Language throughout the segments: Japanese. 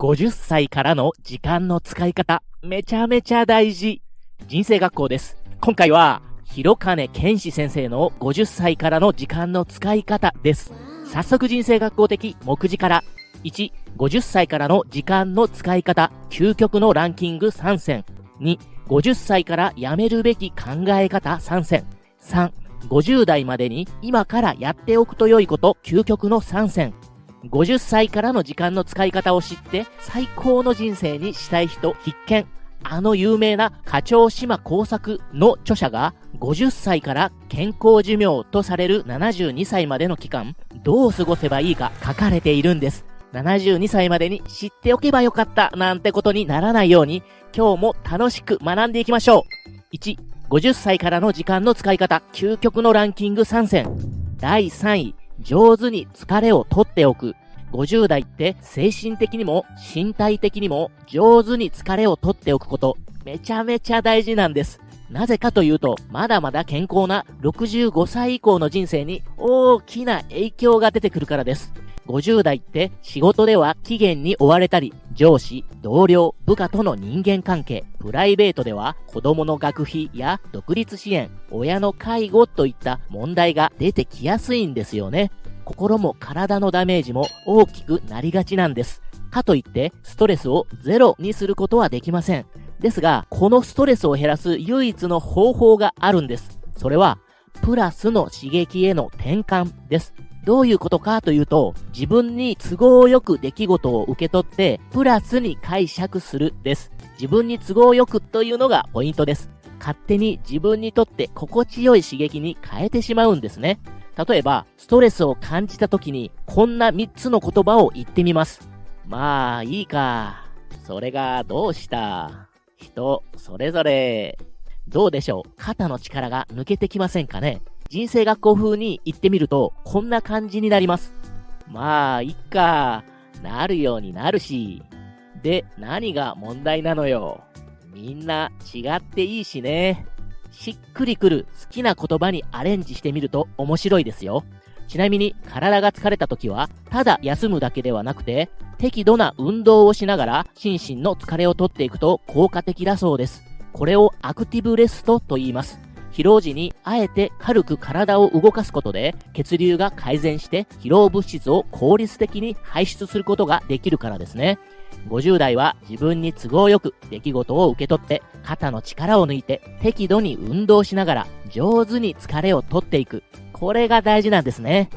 50歳からの時間の使い方、めちゃめちゃ大事。人生学校です。今回は、広金健志先生の50歳からの時間の使い方です。早速人生学校的目次から、1、50歳からの時間の使い方、究極のランキング3選。2、50歳からやめるべき考え方3選。3、50代までに今からやっておくと良いこと、究極の3選。50歳からの時間の使い方を知って最高の人生にしたい人必見。有名な課長島耕作の著者が50歳から健康寿命とされる72歳までの期間、どう過ごせばいいか書かれているんです。72歳までに知っておけばよかったなんてことにならないように、今日も楽しく学んでいきましょう。1、50歳からの時間の使い方、究極のランキング3選。第3位、上手に疲れを取っておく。50代って精神的にも身体的にも上手に疲れを取っておくこと、めちゃめちゃ大事なんです。なぜかというと、まだまだ健康な65歳以降の人生に大きな影響が出てくるからです。50代って仕事では期限に追われたり、上司、同僚、部下との人間関係、プライベートでは子供の学費や独立支援、親の介護といった問題が出てきやすいんですよね。心も体のダメージも大きくなりがちなんです。かといってストレスをゼロにすることはできません。ですが、このストレスを減らす唯一の方法があるんです。それはプラスの刺激への転換です。どういうことかというと、自分に都合よく出来事を受け取ってプラスに解釈するです。自分に都合よくというのがポイントです。勝手に自分にとって心地よい刺激に変えてしまうんですね。例えば、ストレスを感じた時にこんな3つの言葉を言ってみます。まあいいか。それがどうした。人それぞれ。どうでしょう。肩の力が抜けてきませんかね。人生学校風に言ってみるとこんな感じになります。まあいっか。なるようになるし。で、何が問題なのよ。みんな違っていいしね。しっくりくる好きな言葉にアレンジしてみると面白いですよ。ちなみに体が疲れた時はただ休むだけではなくて適度な運動をしながら心身の疲れを取っていくと効果的だそうです。これをアクティブレストと言います。疲労時にあえて軽く体を動かすことで血流が改善して疲労物質を効率的に排出することができるからですね。50代は自分に都合よく出来事を受け取って肩の力を抜いて適度に運動しながら上手に疲れを取っていく。これが大事なんですね。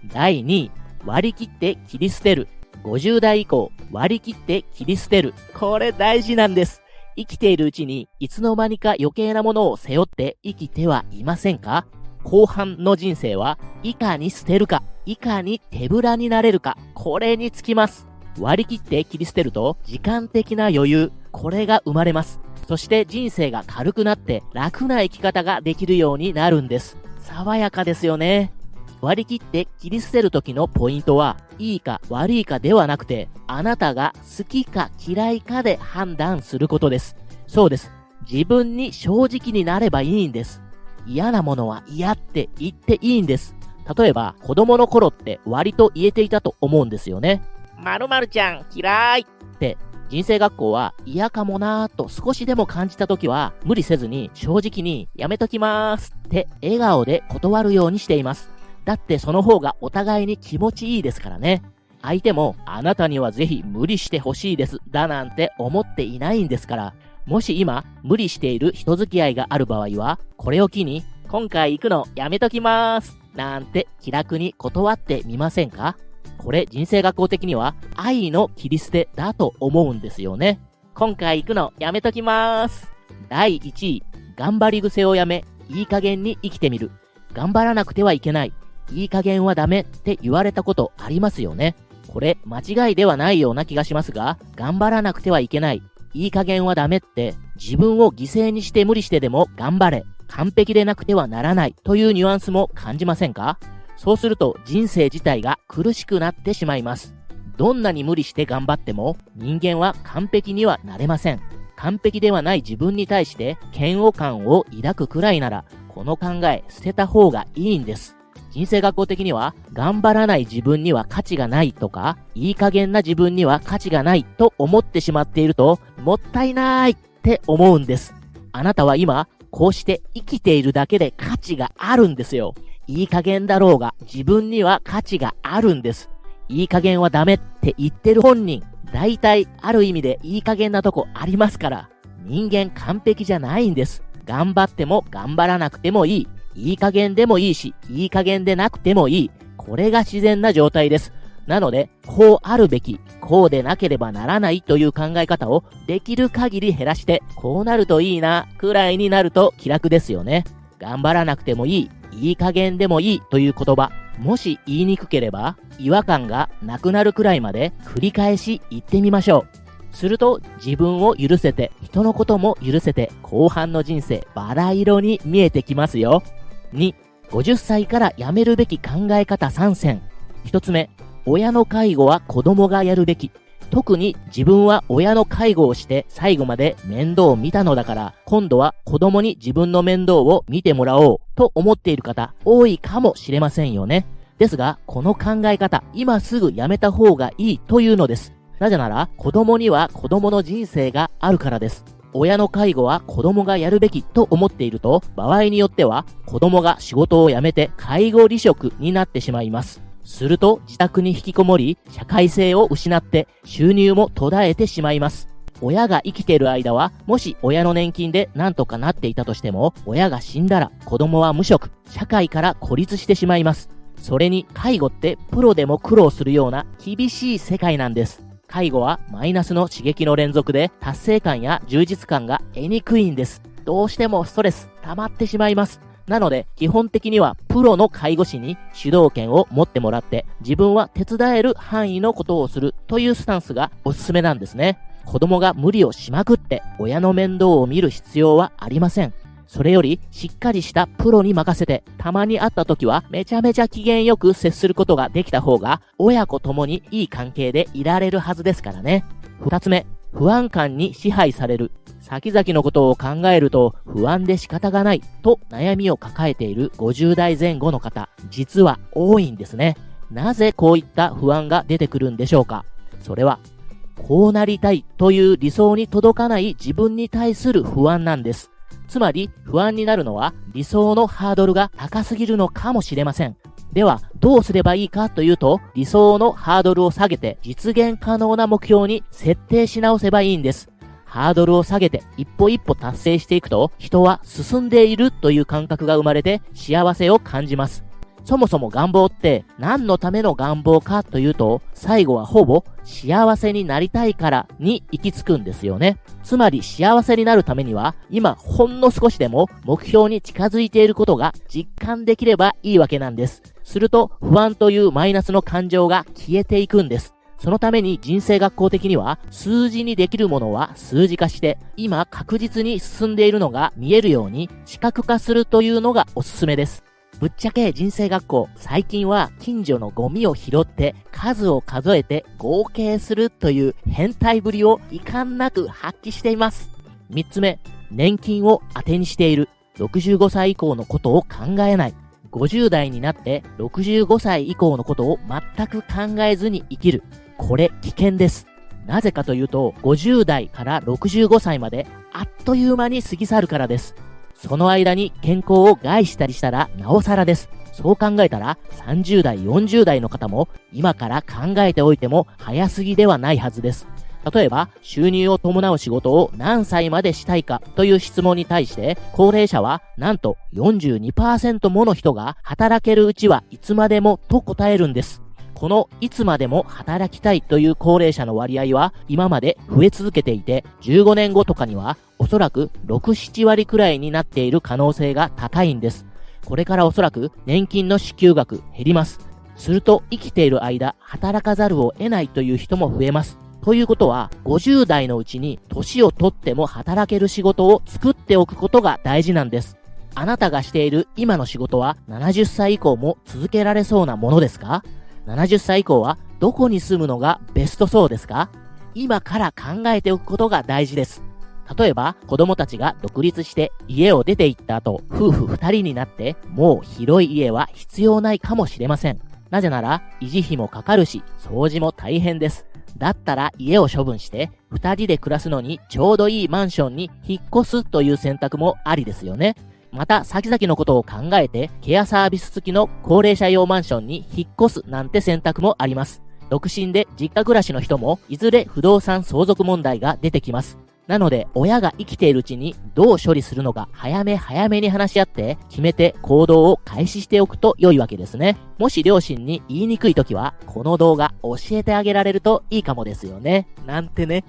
第2位、割り切って切り捨てる。50代以降、割り切って切り捨てる。これ大事なんです。生きているうちにいつの間にか余計なものを背負って生きてはいませんか？後半の人生はいかに捨てるか、いかに手ぶらになれるか、これにつきます。割り切って切り捨てると時間的な余裕、これが生まれます。そして人生が軽くなって楽な生き方ができるようになるんです。爽やかですよね。割り切って切り捨てる時のポイントは、いいか悪いかではなくて、あなたが好きか嫌いかで判断することです。そうです。自分に正直になればいいんです。嫌なものは嫌って言っていいんです。例えば、子供の頃って割と言えていたと思うんですよね。〇〇ちゃん嫌いって人生学校は嫌かもなーと少しでも感じたときは無理せずに正直にやめときまーすって笑顔で断るようにしています。だってその方がお互いに気持ちいいですからね。相手もあなたにはぜひ無理してほしいですだなんて思っていないんですから。もし今無理している人付き合いがある場合はこれを機に今回行くのやめときまーすなんて気楽に断ってみませんか？これ人生学校的には愛の切り捨てだと思うんですよね。今回行くのやめときまーす。第1位、頑張り癖をやめ、いい加減に生きてみる。頑張らなくてはいけない。いい加減はダメって言われたことありますよね。これ間違いではないような気がしますが、頑張らなくてはいけない。いい加減はダメって自分を犠牲にして無理してでも頑張れ。完璧でなくてはならないというニュアンスも感じませんか？そうすると人生自体が苦しくなってしまいます。どんなに無理して頑張っても人間は完璧にはなれません。完璧ではない自分に対して嫌悪感を抱くくらいならこの考え捨てた方がいいんです。人生学校的には、頑張らない自分には価値がないとか、いい加減な自分には価値がないと思ってしまっていると、もったいないって思うんです。あなたは今、こうして生きているだけで価値があるんですよ。いい加減だろうが、自分には価値があるんです。いい加減はダメって言ってる本人、大体ある意味でいい加減なとこありますから、人間完璧じゃないんです。頑張っても頑張らなくてもいい。いい加減でもいいし、いい加減でなくてもいい。これが自然な状態です。なので、こうあるべき、こうでなければならないという考え方をできる限り減らして、こうなるといいな、くらいになると気楽ですよね。頑張らなくてもいい、いい加減でもいいという言葉、もし言いにくければ、違和感がなくなるくらいまで繰り返し言ってみましょう。すると自分を許せて、人のことも許せて、後半の人生バラ色に見えてきますよ。2、50歳からやめるべき考え方3選。1つ目、親の介護は子供がやるべき。特に自分は親の介護をして最後まで面倒を見たのだから、今度は子供に自分の面倒を見てもらおうと思っている方多いかもしれませんよね。ですが、この考え方、今すぐやめた方がいいというのです。なぜなら、子供には子供の人生があるからです。親の介護は子供がやるべきと思っていると、場合によっては子供が仕事を辞めて介護離職になってしまいます。すると自宅に引きこもり、社会性を失って収入も途絶えてしまいます。親が生きている間は、もし親の年金で何とかなっていたとしても、親が死んだら子供は無職、社会から孤立してしまいます。それに介護ってプロでも苦労するような厳しい世界なんです。介護はマイナスの刺激の連続で達成感や充実感が得にくいんです。どうしてもストレス溜まってしまいます。なので基本的にはプロの介護士に主導権を持ってもらって、自分は手伝える範囲のことをするというスタンスがおすすめなんですね。子供が無理をしまくって親の面倒を見る必要はありません。それよりしっかりしたプロに任せて、たまに会った時はめちゃめちゃ機嫌よく接することができた方が、親子ともにいい関係でいられるはずですからね。2つ目、不安感に支配される。先々のことを考えると不安で仕方がないと悩みを抱えている50代前後の方、実は多いんですね。なぜこういった不安が出てくるんでしょうか。それは、こうなりたいという理想に届かない自分に対する不安なんです。つまり不安になるのは理想のハードルが高すぎるのかもしれません。ではどうすればいいかというと、理想のハードルを下げて実現可能な目標に設定し直せばいいんです。ハードルを下げて一歩一歩達成していくと、人は進んでいるという感覚が生まれて幸せを感じます。そもそも願望って何のための願望かというと、最後はほぼ幸せになりたいからに行き着くんですよね。つまり幸せになるためには、今ほんの少しでも目標に近づいていることが実感できればいいわけなんです。すると不安というマイナスの感情が消えていくんです。そのために人生学校的には、数字にできるものは数字化して、今確実に進んでいるのが見えるように視覚化するというのがおすすめです。ぶっちゃけ人生学校、最近は近所のゴミを拾って数を数えて合計するという変態ぶりを遺憾なく発揮しています。3つ目、年金を当てにしている。65歳以降のことを考えない。50代になって65歳以降のことを全く考えずに生きる。これ危険です。なぜかというと、50代から65歳まであっという間に過ぎ去るからです。その間に健康を害したりしたらなおさらです。そう考えたら30代、40代の方も今から考えておいても早すぎではないはずです。例えば収入を伴う仕事を何歳までしたいかという質問に対して、高齢者はなんと 42% もの人が働けるうちはいつまでもと答えるんです。このいつまでも働きたいという高齢者の割合は今まで増え続けていて、15年後とかにはおそらく6、7割くらいになっている可能性が高いんです。これからおそらく年金の支給額減ります。すると生きている間働かざるを得ないという人も増えます。ということは50代のうちに年をとっても働ける仕事を作っておくことが大事なんです。あなたがしている今の仕事は70歳以降も続けられそうなものですか？70歳以降はどこに住むのがベストそうですか？今から考えておくことが大事です。例えば、子供たちが独立して家を出て行った後、夫婦二人になって、もう広い家は必要ないかもしれません。なぜなら、維持費もかかるし、掃除も大変です。だったら家を処分して、二人で暮らすのにちょうどいいマンションに引っ越すという選択もありですよね。また、先々のことを考えて、ケアサービス付きの高齢者用マンションに引っ越すなんて選択もあります。独身で実家暮らしの人も、いずれ不動産相続問題が出てきます。なので、親が生きているうちにどう処理するのか早めに話し合って決めて行動を開始しておくと良いわけですね。もし両親に言いにくいときは、この動画教えてあげられるといいかもですよね。なんてね。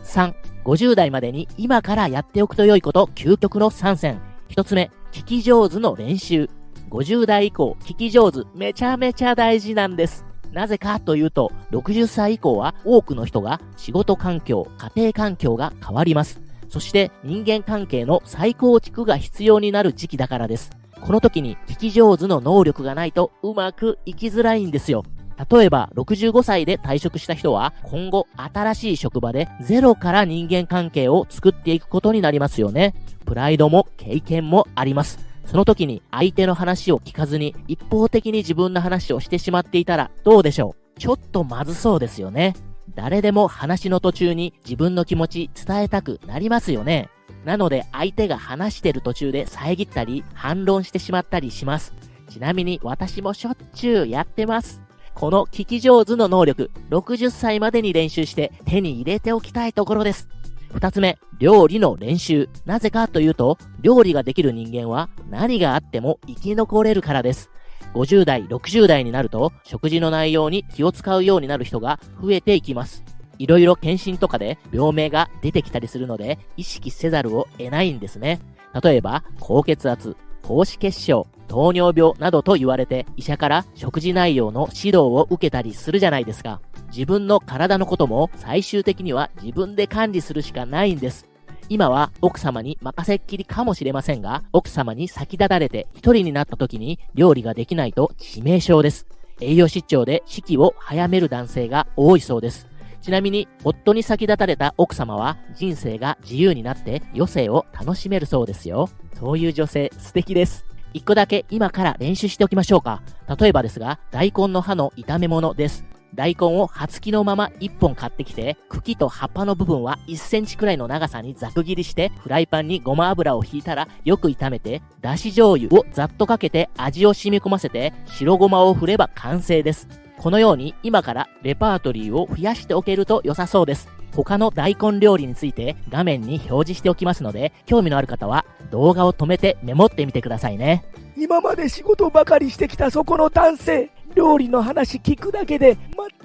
3、50代までに今からやっておくと良いこと、究極の3選。1つ目、聞き上手の練習。50代以降、聞き上手めちゃめちゃ大事なんです。なぜかというと、60歳以降は多くの人が仕事環境、家庭環境が変わります。そして人間関係の再構築が必要になる時期だからです。この時に聞き上手の能力がないとうまくいきづらいんですよ。例えば65歳で退職した人は今後新しい職場でゼロから人間関係を作っていくことになりますよね。プライドも経験もあります。その時に相手の話を聞かずに一方的に自分の話をしてしまっていたらどうでしょう。ちょっとまずそうですよね。誰でも話の途中に自分の気持ち伝えたくなりますよね。なので相手が話してる途中で遮ったり反論してしまったりします。ちなみに私もしょっちゅうやってます。この聞き上手の能力、60歳までに練習して手に入れておきたいところです。2つ目、料理の練習。なぜかというと、料理ができる人間は何があっても生き残れるからです。50代、60代になると、食事の内容に気を使うようになる人が増えていきます。いろいろ検診とかで病名が出てきたりするので、意識せざるを得ないんですね。例えば、高血圧、高脂血症、糖尿病などと言われて、医者から食事内容の指導を受けたりするじゃないですか。自分の体のことも最終的には自分で管理するしかないんです。今は奥様に任せっきりかもしれませんが、奥様に先立たれて一人になった時に料理ができないと致命傷です。栄養失調で死期を早める男性が多いそうです。ちなみに、夫に先立たれた奥様は人生が自由になって余生を楽しめるそうですよ。そういう女性素敵です。一個だけ今から練習しておきましょうか。例えばですが、大根の葉の炒め物です。大根を葉付きのまま1本買ってきて、茎と葉っぱの部分は1センチくらいの長さにざく切りして、フライパンにごま油をひいたらよく炒めて、だし醤油をざっとかけて味を染み込ませて、白ごまを振れば完成です。このように今からレパートリーを増やしておけると良さそうです。他の大根料理について画面に表示しておきますので、興味のある方は動画を止めてメモってみてくださいね。今まで仕事ばかりしてきたそこの男性、料理の話聞くだけで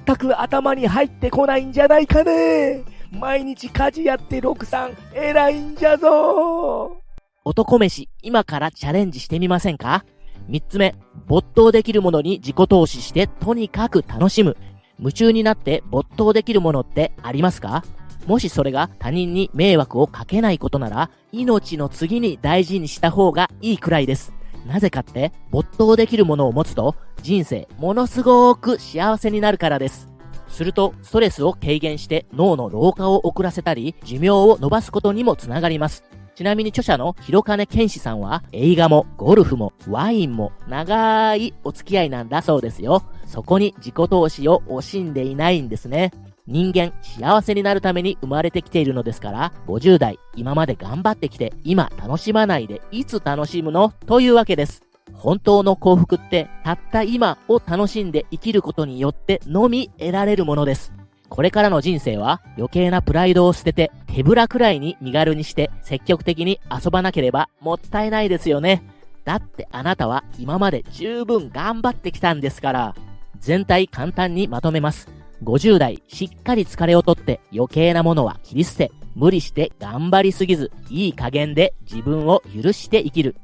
全く頭に入ってこないんじゃないかね。毎日家事やって6さん偉いんじゃぞ。男飯、今からチャレンジしてみませんか？ 3 つ目、没頭できるものに自己投資してとにかく楽しむ。夢中になって没頭できるものってありますか？もしそれが他人に迷惑をかけないことなら、命の次に大事にした方がいいくらいです。なぜかって、没頭できるものを持つと、人生ものすごく幸せになるからです。すると、ストレスを軽減して脳の老化を遅らせたり、寿命を伸ばすことにもつながります。ちなみに著者の広金健志さんは、映画もゴルフもワインも長いお付き合いなんだそうですよ。そこに自己投資を惜しんでいないんですね。人間幸せになるために生まれてきているのですから、50代今まで頑張ってきて今楽しまないでいつ楽しむのというわけです。本当の幸福ってたった今を楽しんで生きることによってのみ得られるものです。これからの人生は余計なプライドを捨てて手ぶらくらいに身軽にして積極的に遊ばなければもったいないですよね。だってあなたは今まで十分頑張ってきたんですから。全体簡単にまとめます。50代、しっかり疲れをとって余計なものは切り捨て、無理して頑張りすぎず、いい加減で自分を許して生きる。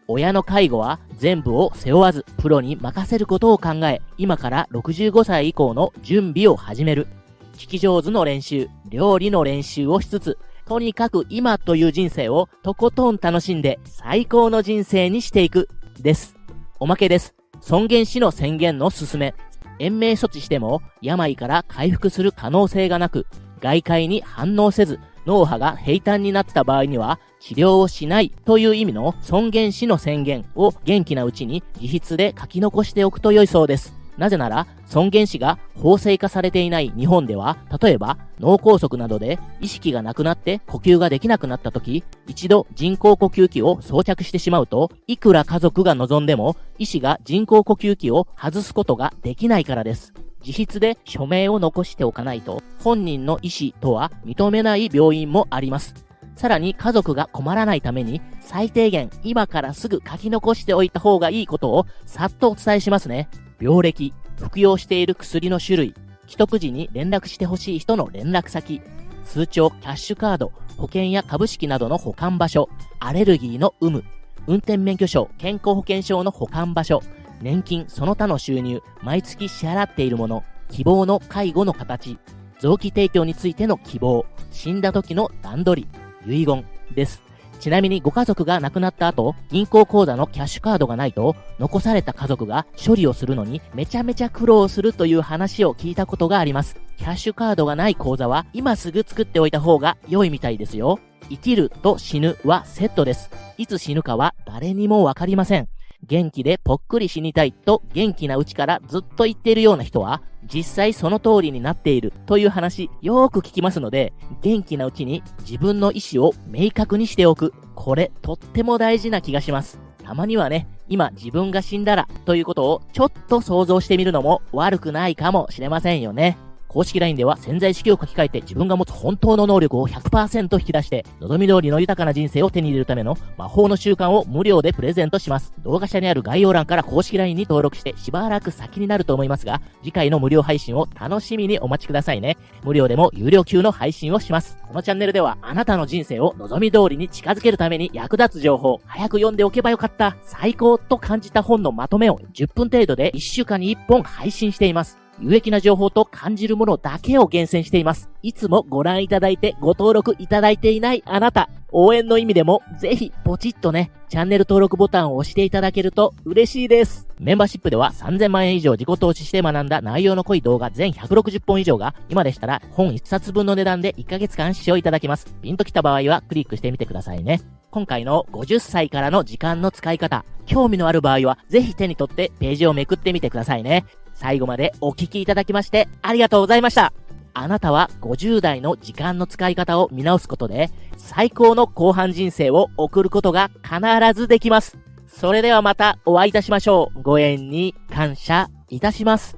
親の介護は全部を背負わず、プロに任せることを考え、今から65歳以降の準備を始める。聞き上手の練習、料理の練習をしつつ、とにかく今という人生をとことん楽しんで最高の人生にしていく、です。おまけです。尊厳死の宣言の勧め。延命措置しても病から回復する可能性がなく、外界に反応せず、脳波が平坦になった場合には、治療をしないという意味の尊厳死の宣言を元気なうちに自筆で書き残しておくと良いそうです。なぜなら、尊厳死が法制化されていない日本では、例えば脳梗塞などで意識がなくなって呼吸ができなくなった時、一度人工呼吸器を装着してしまうと、いくら家族が望んでも医師が人工呼吸器を外すことができないからです。自筆で署名を残しておかないと、本人の意思とは認めない病院もあります。さらに家族が困らないために、最低限今からすぐ書き残しておいた方がいいことをさっとお伝えしますね。病歴、服用している薬の種類、既得時に連絡してほしい人の連絡先、通帳、キャッシュカード、保険や株式などの保管場所、アレルギーの有無、運転免許証、健康保険証の保管場所、年金、その他の収入、毎月支払っているもの、希望の介護の形、臓器提供についての希望、死んだ時の段取り、遺言です。ちなみにご家族が亡くなった後、銀行口座のキャッシュカードがないと、残された家族が処理をするのにめちゃめちゃ苦労するという話を聞いたことがあります。キャッシュカードがない口座は今すぐ作っておいた方が良いみたいですよ。生きると死ぬはセットです。いつ死ぬかは誰にもわかりません。元気でぽっくり死にたいと元気なうちからずっと言っているような人は、実際その通りになっているという話よーく聞きますので、元気なうちに自分の意思を明確にしておく。これとっても大事な気がします。たまにはね、今自分が死んだらということをちょっと想像してみるのも悪くないかもしれませんよね。公式 LINE では潜在意識を書き換えて自分が持つ本当の能力を 100% 引き出して望み通りの豊かな人生を手に入れるための魔法の習慣を無料でプレゼントします。動画下にある概要欄から公式 LINE に登録してしばらく先になると思いますが、次回の無料配信を楽しみにお待ちくださいね。無料でも有料級の配信をします。このチャンネルではあなたの人生を望み通りに近づけるために役立つ情報、早く読んでおけばよかった、最高と感じた本のまとめを10分程度で1週間に1本配信しています。有益な情報と感じるものだけを厳選しています。いつもご覧いただいてご登録いただいていないあなた、応援の意味でもぜひポチッとね、チャンネル登録ボタンを押していただけると嬉しいです。メンバーシップでは3000万円以上自己投資して学んだ内容の濃い動画全160本以上が今でしたら本1冊分の値段で1ヶ月間視聴いただけます。ピンときた場合はクリックしてみてくださいね。今回の50歳からの時間の使い方、興味のある場合はぜひ手に取ってページをめくってみてくださいね。最後までお聞きいただきましてありがとうございました。あなたは50代の時間の使い方を見直すことで最高の後半人生を送ることが必ずできます。それではまたお会いいたしましょう。ご縁に感謝いたします。